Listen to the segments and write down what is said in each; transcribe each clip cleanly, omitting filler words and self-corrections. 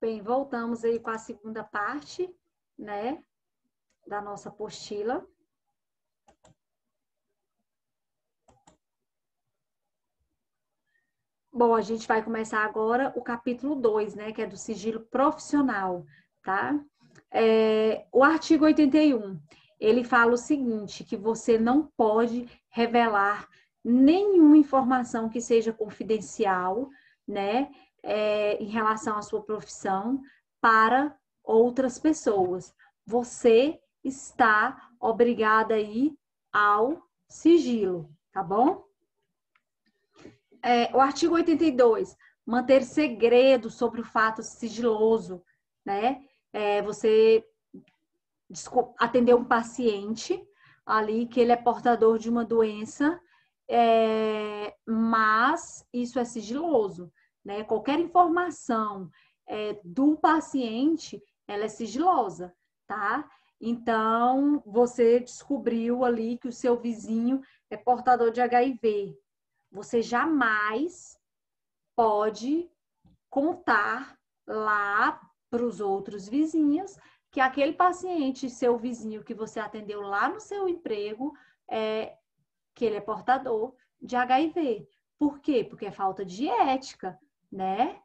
Bem, voltamos aí com a segunda parte, né, da nossa apostila. Bom, a gente vai começar agora o capítulo 2, né, que é do sigilo profissional, tá? O artigo 81, ele fala o seguinte, que você não pode revelar nenhuma informação que seja confidencial, né, em relação à sua profissão para outras pessoas. Você está obrigada aí ao sigilo, tá bom? O artigo 82, manter segredo sobre o fato sigiloso, né? Você atender um paciente ali que ele é portador de uma doença, mas isso é sigiloso, né? Qualquer informação do paciente, ela é sigilosa, tá? Então, você descobriu ali que o seu vizinho é portador de HIV. Você jamais pode contar lá para os outros vizinhos que aquele paciente, seu vizinho que você atendeu lá no seu emprego, que ele é portador de HIV. Por quê? Porque é falta de ética, né?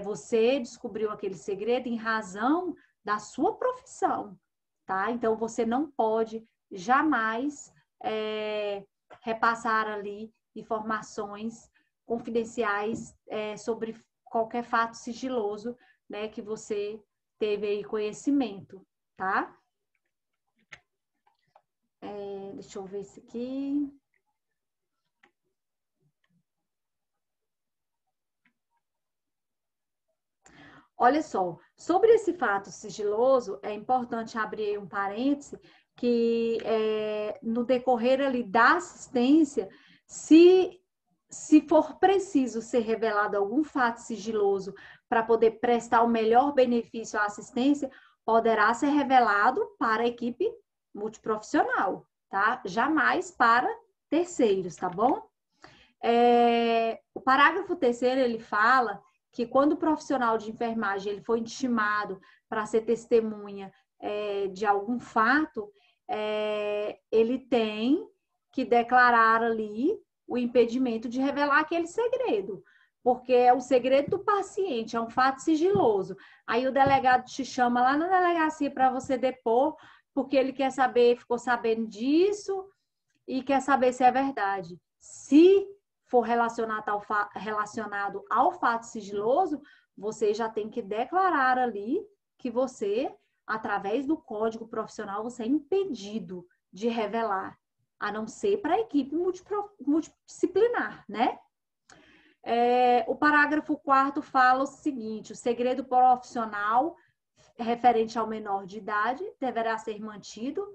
Você descobriu aquele segredo em razão da sua profissão, tá? Então, você não pode jamais repassar ali informações confidenciais sobre qualquer fato sigiloso, né, que você teve aí conhecimento, tá? Deixa eu ver isso aqui. Olha só, sobre esse fato sigiloso, é importante abrir um parêntese que no decorrer ali da assistência, se for preciso ser revelado algum fato sigiloso para poder prestar o melhor benefício à assistência, poderá ser revelado para a equipe multiprofissional, tá? Jamais para terceiros, tá bom? O parágrafo 3º, ele fala que quando o profissional de enfermagem ele foi intimado para ser testemunha de algum fato, ele tem que declarar ali o impedimento de revelar aquele segredo, porque é o segredo do paciente, é um fato sigiloso. Aí o delegado te chama lá na delegacia para você depor, porque ele quer saber, ficou sabendo disso e quer saber se é verdade. Se for relacionado ao fato sigiloso, você já tem que declarar ali que você, através do código profissional, você é impedido de revelar, a não ser para a equipe multidisciplinar, né? O parágrafo 4º fala o seguinte: o segredo profissional referente ao menor de idade deverá ser mantido,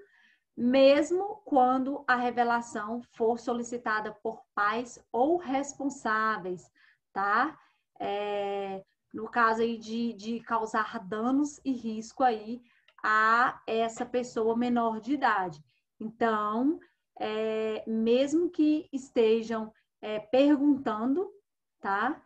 mesmo quando a revelação for solicitada por pais ou responsáveis, tá? No caso aí de causar danos e risco aí a essa pessoa menor de idade. Então, mesmo que estejam perguntando, tá?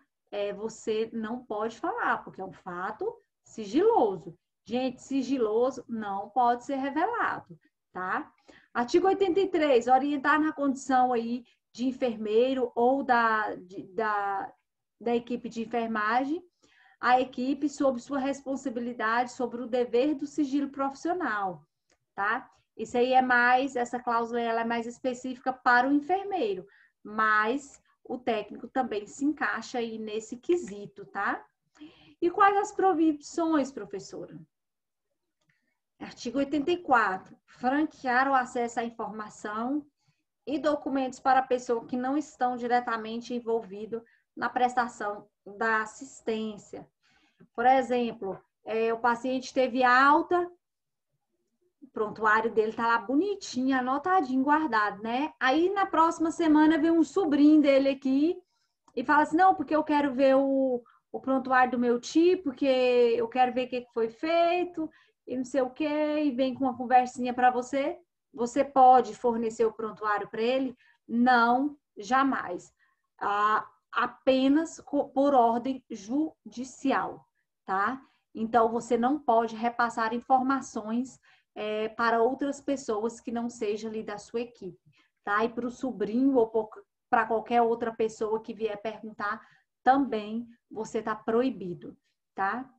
Você não pode falar, porque é um fato sigiloso. Gente, sigiloso não pode ser revelado, tá? Artigo 83, orientar na condição aí de enfermeiro ou da equipe de enfermagem, a equipe sob sua responsabilidade sobre o dever do sigilo profissional, tá? Isso aí essa cláusula ela é mais específica para o enfermeiro, mas o técnico também se encaixa aí nesse quesito, tá? E quais as proibições, professora? Artigo 84. Franquear o acesso à informação e documentos para pessoas que não estão diretamente envolvidas na prestação da assistência. Por exemplo, o paciente teve alta, o prontuário dele tá lá bonitinho, anotadinho, guardado, né? Aí na próxima semana vem um sobrinho dele aqui e fala assim, não, porque eu quero ver o prontuário do meu tio, porque eu quero ver o que foi feito, e não sei o quê, e vem com uma conversinha para você. Você pode fornecer o prontuário para ele? Não, jamais. Apenas por ordem judicial, tá? Então, você não pode repassar informações para outras pessoas que não sejam ali da sua equipe, tá? E para o sobrinho ou para qualquer outra pessoa que vier perguntar, também você está proibido, tá?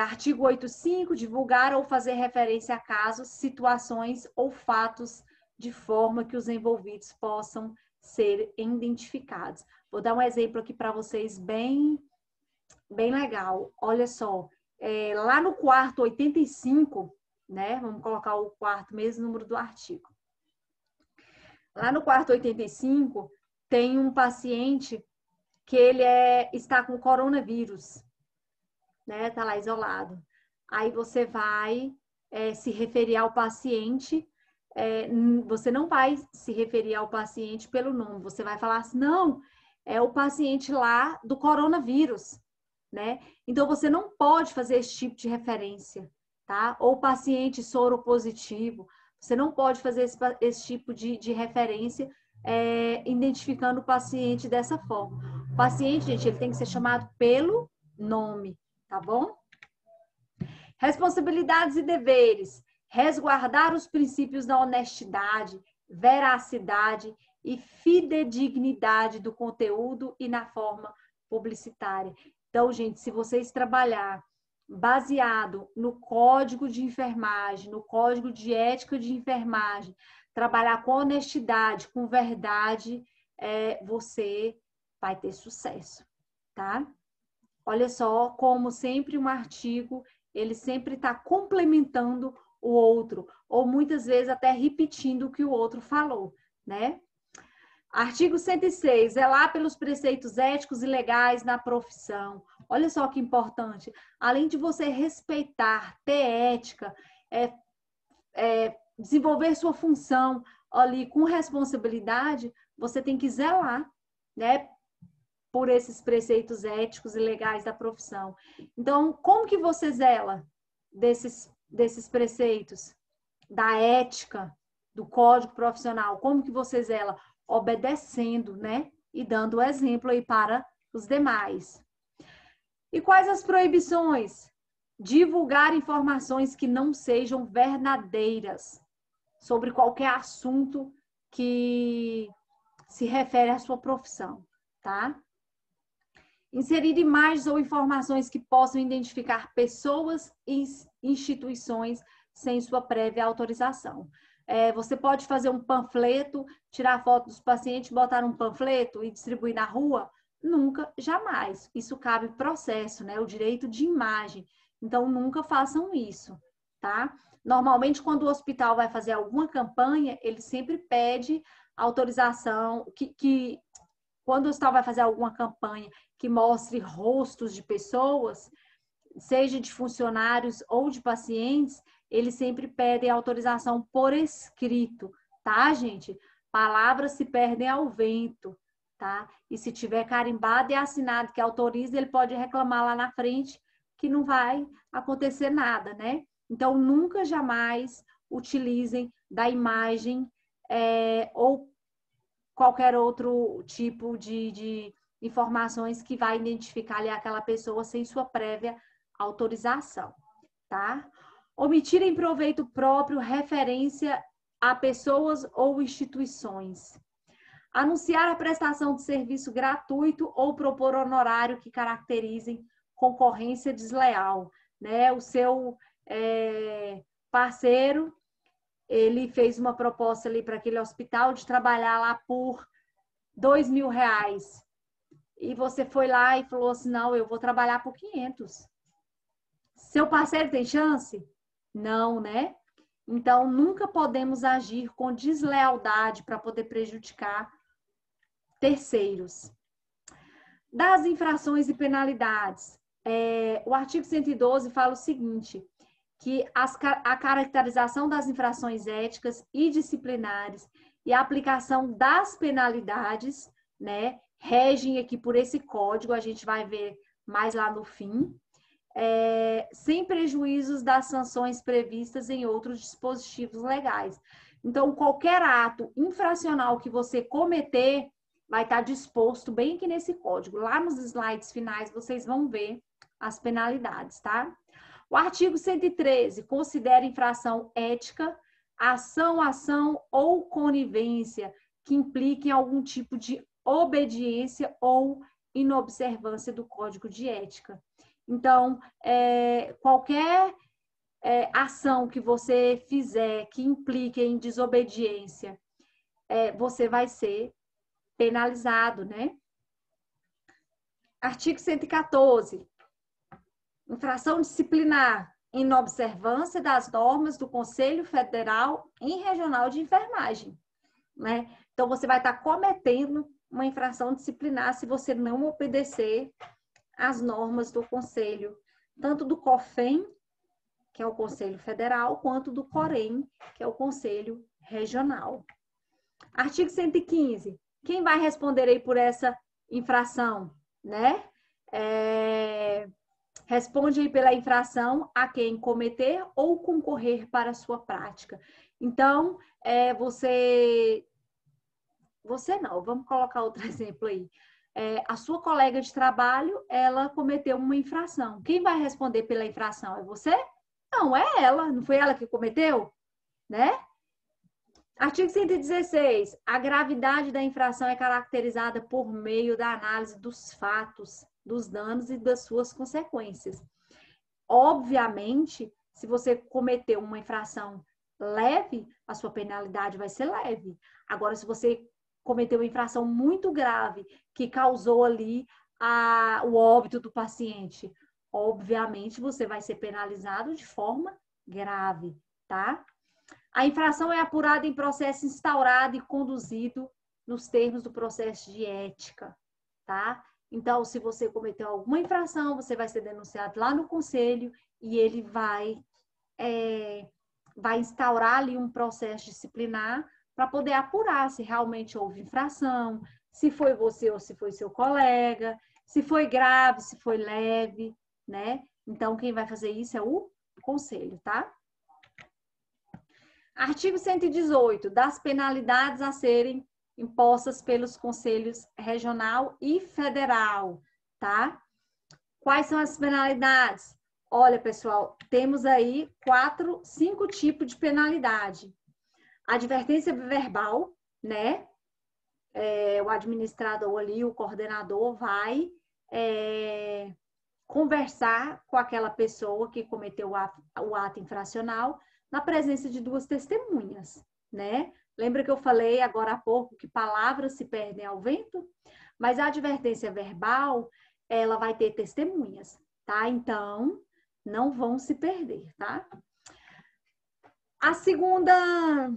Artigo 85, divulgar ou fazer referência a casos, situações ou fatos de forma que os envolvidos possam ser identificados. Vou dar um exemplo aqui para vocês bem legal. Olha só, lá no quarto 85, né? Vamos colocar o quarto, mesmo número do artigo. Lá no quarto 85, tem um paciente que ele está com coronavírus, né? Tá lá isolado. Aí você vai se referir ao paciente, você não vai se referir ao paciente pelo nome, você vai falar assim, não, é o paciente lá do coronavírus, né? Então, você não pode fazer esse tipo de referência, tá? Ou paciente soro positivo, você não pode fazer esse tipo de referência identificando o paciente dessa forma. O paciente, gente, ele tem que ser chamado pelo nome, tá bom? Responsabilidades e deveres. Resguardar os princípios da honestidade, veracidade e fidedignidade do conteúdo e na forma publicitária. Então, gente, se vocês trabalhar baseado no código de enfermagem, no código de ética de enfermagem, trabalhar com honestidade, com verdade, você vai ter sucesso, tá? Olha só, como sempre um artigo, ele sempre está complementando o outro, ou muitas vezes até repetindo o que o outro falou, né? Artigo 106, zelar pelos preceitos éticos e legais na profissão. Olha só que importante. Além de você respeitar, ter ética, desenvolver sua função ali com responsabilidade, você tem que zelar, né? Por esses preceitos éticos e legais da profissão. Então, como que você zela desses preceitos? Da ética, do código profissional, como que você zela? Obedecendo, né? E dando o exemplo aí para os demais. E quais as proibições? Divulgar informações que não sejam verdadeiras sobre qualquer assunto que se refere à sua profissão, tá? Inserir imagens ou informações que possam identificar pessoas e instituições sem sua prévia autorização. Você pode fazer um panfleto, tirar foto dos pacientes, botar um panfleto e distribuir na rua? Nunca, jamais. Isso cabe processo, né? O direito de imagem. Então, nunca façam isso, tá? Normalmente, quando o hospital vai fazer alguma campanha, ele sempre pede autorização, quando o hospital vai fazer alguma campanha que mostre rostos de pessoas, seja de funcionários ou de pacientes, eles sempre pedem autorização por escrito, tá, gente? Palavras se perdem ao vento, tá? E se tiver carimbado e assinado que autoriza, ele pode reclamar lá na frente que não vai acontecer nada, né? Então, nunca, jamais utilizem da imagem ou qualquer outro tipo de informações que vai identificar ali aquela pessoa sem sua prévia autorização, tá? Omitir em proveito próprio referência a pessoas ou instituições. Anunciar a prestação de serviço gratuito ou propor honorário que caracterizem concorrência desleal, né? O seu parceiro, ele fez uma proposta ali para aquele hospital de trabalhar lá por R$2.000. E você foi lá e falou assim, não, eu vou trabalhar por 500. Seu parceiro tem chance? Não, né? Então, nunca podemos agir com deslealdade para poder prejudicar terceiros. Das infrações e penalidades. O artigo 112 fala o seguinte, que a caracterização das infrações éticas e disciplinares e a aplicação das penalidades, né, regem aqui por esse código, a gente vai ver mais lá no fim, sem prejuízos das sanções previstas em outros dispositivos legais. Então, qualquer ato infracional que você cometer vai estar disposto bem aqui nesse código. Lá nos slides finais, vocês vão ver as penalidades, tá? O artigo 113 considera infração ética ação ou conivência que impliquem algum tipo de obediência ou inobservância do Código de Ética. Então, qualquer ação que você fizer que implique em desobediência, você vai ser penalizado, né? Artigo 114. Infração disciplinar, inobservância das normas do Conselho Federal e Regional de Enfermagem, né? Então, você vai estar cometendo uma infração disciplinar se você não obedecer às normas do Conselho, tanto do COFEM, que é o Conselho Federal, quanto do COREM, que é o Conselho Regional. Artigo 115. Quem vai responder aí por essa infração, né? Responde aí pela infração a quem cometer ou concorrer para a sua prática. Então, você não, vamos colocar outro exemplo aí. A sua colega de trabalho, ela cometeu uma infração. Quem vai responder pela infração? É você? Não, é ela. Não foi ela que cometeu? Né? Artigo 116. A gravidade da infração é caracterizada por meio da análise dos fatos, dos danos e das suas consequências. Obviamente, se você cometeu uma infração leve, a sua penalidade vai ser leve. Agora, se você cometeu uma infração muito grave, que causou ali o óbito do paciente, obviamente você vai ser penalizado de forma grave, tá? A infração é apurada em processo instaurado e conduzido nos termos do processo de ética, tá? Então, se você cometeu alguma infração, você vai ser denunciado lá no conselho e ele vai instaurar ali um processo disciplinar para poder apurar se realmente houve infração, se foi você ou se foi seu colega, se foi grave, se foi leve, né? Então, quem vai fazer isso é o conselho, tá? Artigo 118, das penalidades a serem impostas pelos conselhos regional e federal, tá? Quais são as penalidades? Olha, pessoal, temos aí 5 tipos de penalidade. Advertência verbal, né? O administrador ali, o coordenador vai conversar com aquela pessoa que cometeu o ato infracional na presença de 2 testemunhas, né? Lembra que eu falei agora há pouco que palavras se perdem ao vento? Mas a advertência verbal, ela vai ter testemunhas, tá? Então, não vão se perder, tá? A segunda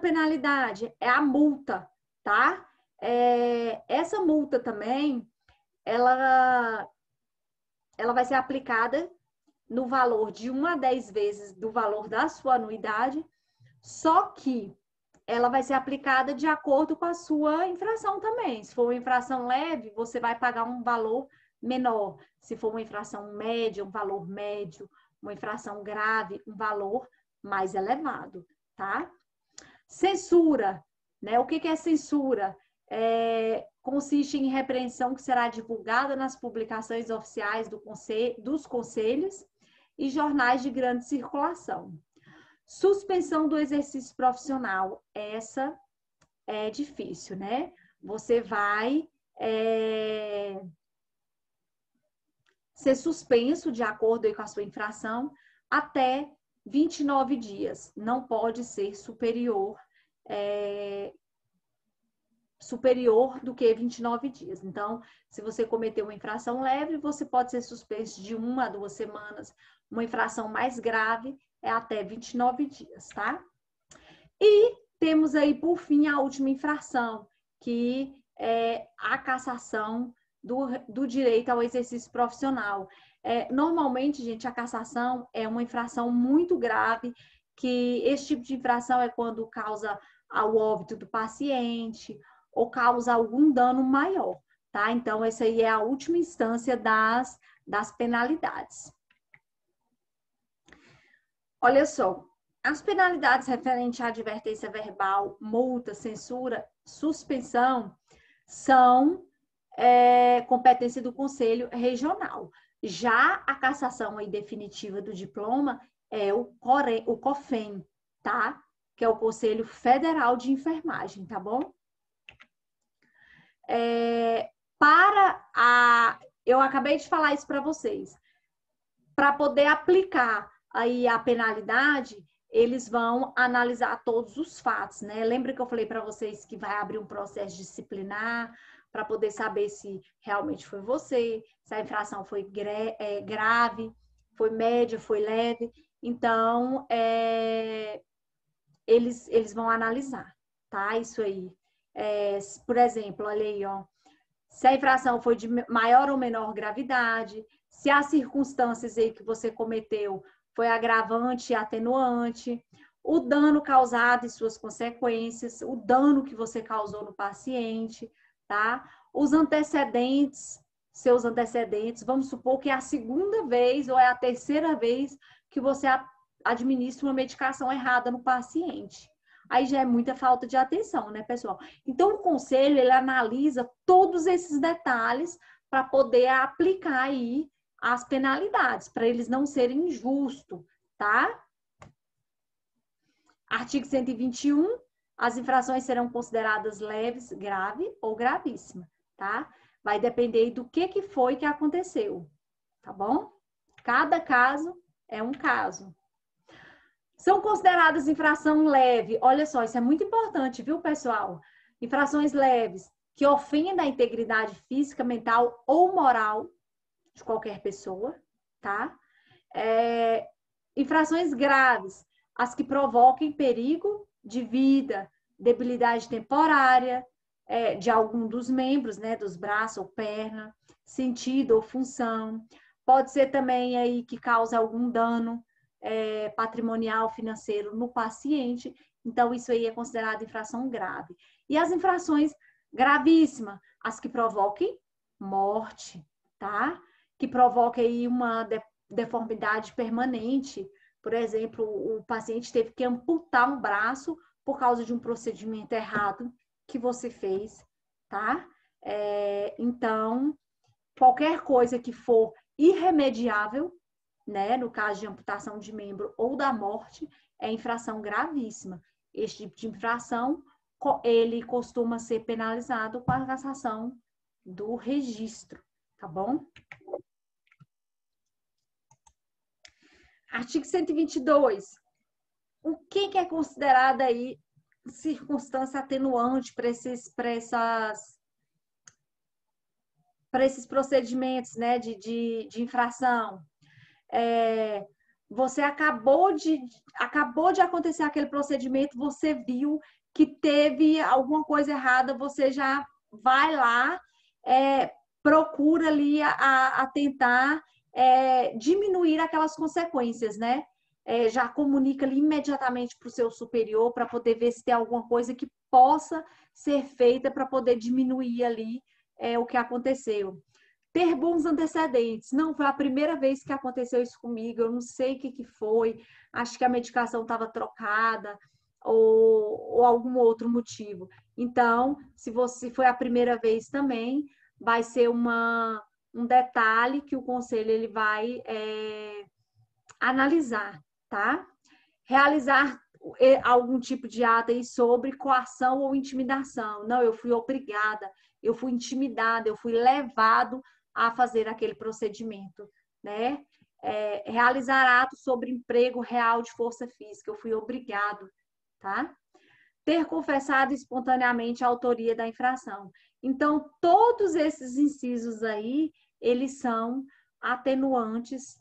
penalidade é a multa, tá? Essa multa também, ela vai ser aplicada no valor de 1 a 10 vezes do valor da sua anuidade, só que ela vai ser aplicada de acordo com a sua infração também. Se for uma infração leve, você vai pagar um valor menor. Se for uma infração média, um valor médio. Uma infração grave, um valor mais elevado, tá? Censura, né? O que é censura? Consiste em repreensão que será divulgada nas publicações oficiais dos conselhos e jornais de grande circulação. Suspensão do exercício profissional. Essa é difícil, né? Você vai ser suspenso de acordo com a sua infração até 29 dias. Não pode ser superior do que 29 dias. Então, se você cometeu uma infração leve, você pode ser suspenso de 1 a 2 semanas. Uma infração mais grave é até 29 dias, tá? E temos aí, por fim, a última infração, que é a cassação do direito ao exercício profissional. Normalmente, gente, a cassação é uma infração muito grave, que esse tipo de infração é quando causa o óbito do paciente ou causa algum dano maior, tá? Então, essa aí é a última instância das penalidades. Olha só, as penalidades referentes à advertência verbal, multa, censura, suspensão, são competência do Conselho Regional. Já a cassação aí definitiva do diploma é o COFEN, tá? Que é o Conselho Federal de Enfermagem, tá bom? Eu acabei de falar isso para vocês. Para poder aplicar aí a penalidade, eles vão analisar todos os fatos, né? Lembra que eu falei para vocês que vai abrir um processo disciplinar para poder saber se realmente foi você, se a infração foi grave, foi média, foi leve. Então, eles vão analisar, tá? Isso aí. Por exemplo, olha aí, ó. Se a infração foi de maior ou menor gravidade, se as circunstâncias aí que você cometeu foi agravante e atenuante, o dano causado e suas consequências, o dano que você causou no paciente, tá? Os antecedentes, seus antecedentes, vamos supor que é a segunda vez ou é a terceira vez que você administra uma medicação errada no paciente. Aí já é muita falta de atenção, né, pessoal? Então, o conselho, ele analisa todos esses detalhes para poder aplicar aí as penalidades, para eles não serem injustos, tá? Artigo 121, as infrações serão consideradas leves, grave ou gravíssima, tá? Vai depender do que foi que aconteceu, tá bom? Cada caso é um caso. São consideradas infração leve. Olha só, isso é muito importante, viu, pessoal? Infrações leves que ofendem a integridade física, mental ou moral de qualquer pessoa, tá? Infrações graves, as que provoquem perigo de vida, debilidade temporária de algum dos membros, né, dos braços ou perna, sentido ou função. Pode ser também aí que causa algum dano patrimonial, financeiro no paciente. Então, isso aí é considerado infração grave. E as infrações gravíssimas, as que provoquem morte, tá? Que provoquem aí uma deformidade permanente. Por exemplo, o paciente teve que amputar um braço por causa de um procedimento errado que você fez, tá? Então, qualquer coisa que for irremediável, né, no caso de amputação de membro ou da morte, é infração gravíssima. Este tipo de infração, ele costuma ser penalizado com a cassação do registro, tá bom? Artigo 122. O que é considerado aí circunstância atenuante para esses procedimentos, né, de infração? Você acabou de acontecer aquele procedimento, você viu que teve alguma coisa errada, você já vai lá, procura ali a tentar diminuir aquelas consequências, né? Já comunica ali imediatamente para o seu superior para poder ver se tem alguma coisa que possa ser feita para poder diminuir ali o que aconteceu. Ter bons antecedentes. Não, foi a primeira vez que aconteceu isso comigo, eu não sei o que foi, acho que a medicação estava trocada ou algum outro motivo. Então, se você foi a primeira vez também, vai ser um detalhe que o conselho ele vai analisar, tá? Realizar algum tipo de ato aí sobre coação ou intimidação. Não, eu fui obrigada, eu fui intimidada, eu fui levado a fazer aquele procedimento, né? Realizar atos sobre emprego real de força física, eu fui obrigado, tá? Ter confessado espontaneamente a autoria da infração. Então, todos esses incisos aí, eles são atenuantes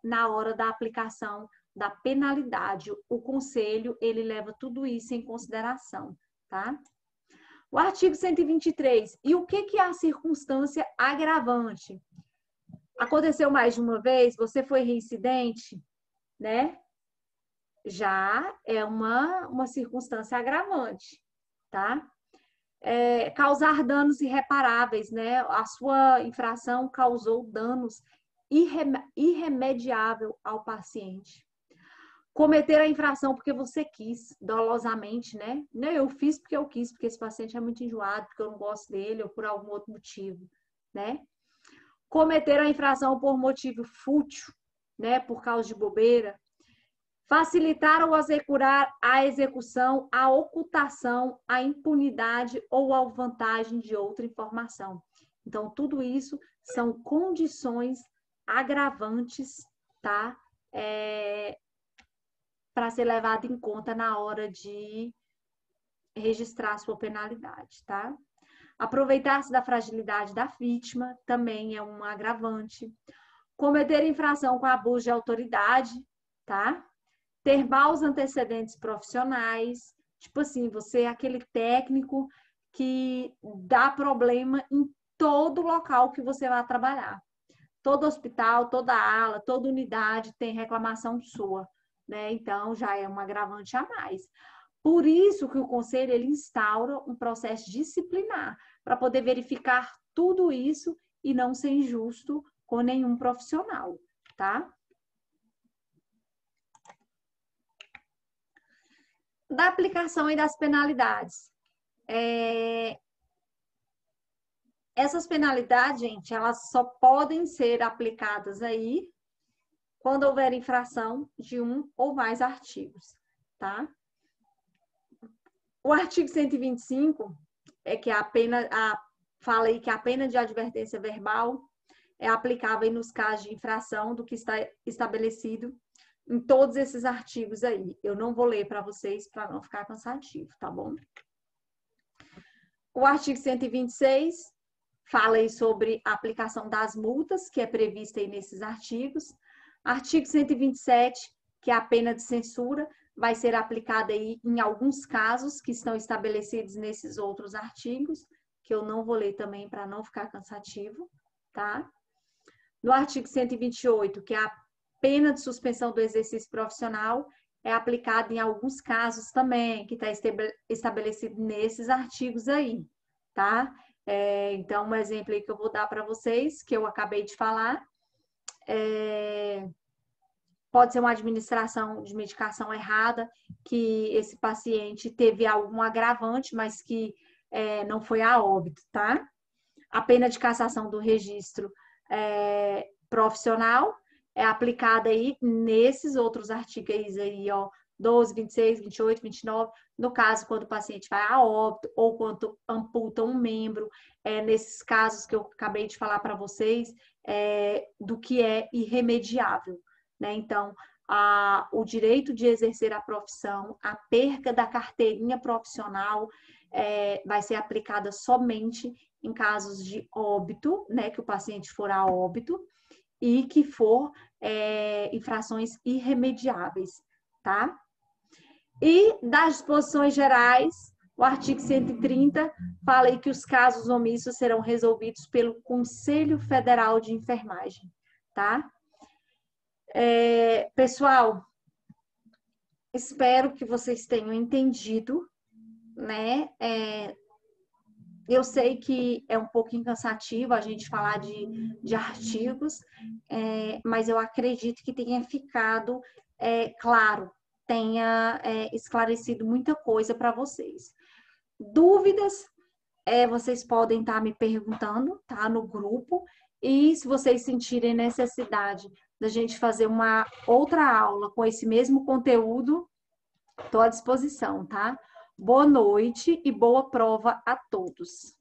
na hora da aplicação da penalidade. O conselho, ele leva tudo isso em consideração, tá? O artigo 123. E o que é a circunstância agravante? Aconteceu mais de uma vez? Você foi reincidente? Né? Já é uma circunstância agravante, tá? Causar danos irreparáveis, né? A sua infração causou danos irremediável ao paciente. Cometer a infração porque você quis, dolosamente, né? Não, eu fiz porque eu quis, porque esse paciente é muito enjoado, porque eu não gosto dele, ou por algum outro motivo, né? Cometer a infração por motivo fútil, né, por causa de bobeira. Facilitar ou assegurar a execução, a ocultação, a impunidade ou a vantagem de outra informação. Então, tudo isso são condições agravantes, tá? Para ser levado em conta na hora de registrar a sua penalidade, tá? Aproveitar-se da fragilidade da vítima também é um agravante. Cometer infração com abuso de autoridade, tá? Ter maus antecedentes profissionais, tipo assim, você é aquele técnico que dá problema em todo local que você vai trabalhar. Todo hospital, toda ala, toda unidade tem reclamação sua, né? Então, já é um agravante a mais. Por isso que o conselho ele instaura um processo disciplinar para poder verificar tudo isso e não ser injusto com nenhum profissional, tá? Da aplicação e das penalidades. Essas penalidades, gente, elas só podem ser aplicadas aí quando houver infração de um ou mais artigos, tá? O artigo 125 é que fala aí que a pena de advertência verbal é aplicável nos casos de infração do que está estabelecido em todos esses artigos aí. Eu não vou ler para vocês para não ficar cansativo, tá bom? O artigo 126 fala aí sobre a aplicação das multas, que é prevista aí nesses artigos. Artigo 127, que é a pena de censura, vai ser aplicada aí em alguns casos que estão estabelecidos nesses outros artigos, que eu não vou ler também para não ficar cansativo, tá? No artigo 128, que é a pena de suspensão do exercício profissional, é aplicada em alguns casos também, que está estabelecido nesses artigos aí, tá? Então, um exemplo aí que eu vou dar para vocês, que eu acabei de falar, pode ser uma administração de medicação errada, que esse paciente teve algum agravante, mas que não foi a óbito, tá? A pena de cassação do registro profissional é aplicada aí nesses outros artigos aí, ó, 12, 26, 28, 29, no caso, quando o paciente vai a óbito ou quando amputa um membro, nesses casos que eu acabei de falar para vocês, do que é irremediável, né? Então, o direito de exercer a profissão, a perca da carteirinha profissional vai ser aplicada somente em casos de óbito, né? Que o paciente for a óbito e que for infrações irremediáveis, tá? E das disposições gerais, o artigo 130 fala aí que os casos omissos serão resolvidos pelo Conselho Federal de Enfermagem, tá? Pessoal, espero que vocês tenham entendido, né? Eu sei que é um pouquinho cansativo a gente falar de artigos, mas eu acredito que tenha ficado claro, tenha esclarecido muita coisa para vocês. Dúvidas, vocês podem estar me perguntando, tá? No grupo. E se vocês sentirem necessidade da gente fazer uma outra aula com esse mesmo conteúdo, estou à disposição, tá? Boa noite e boa prova a todos.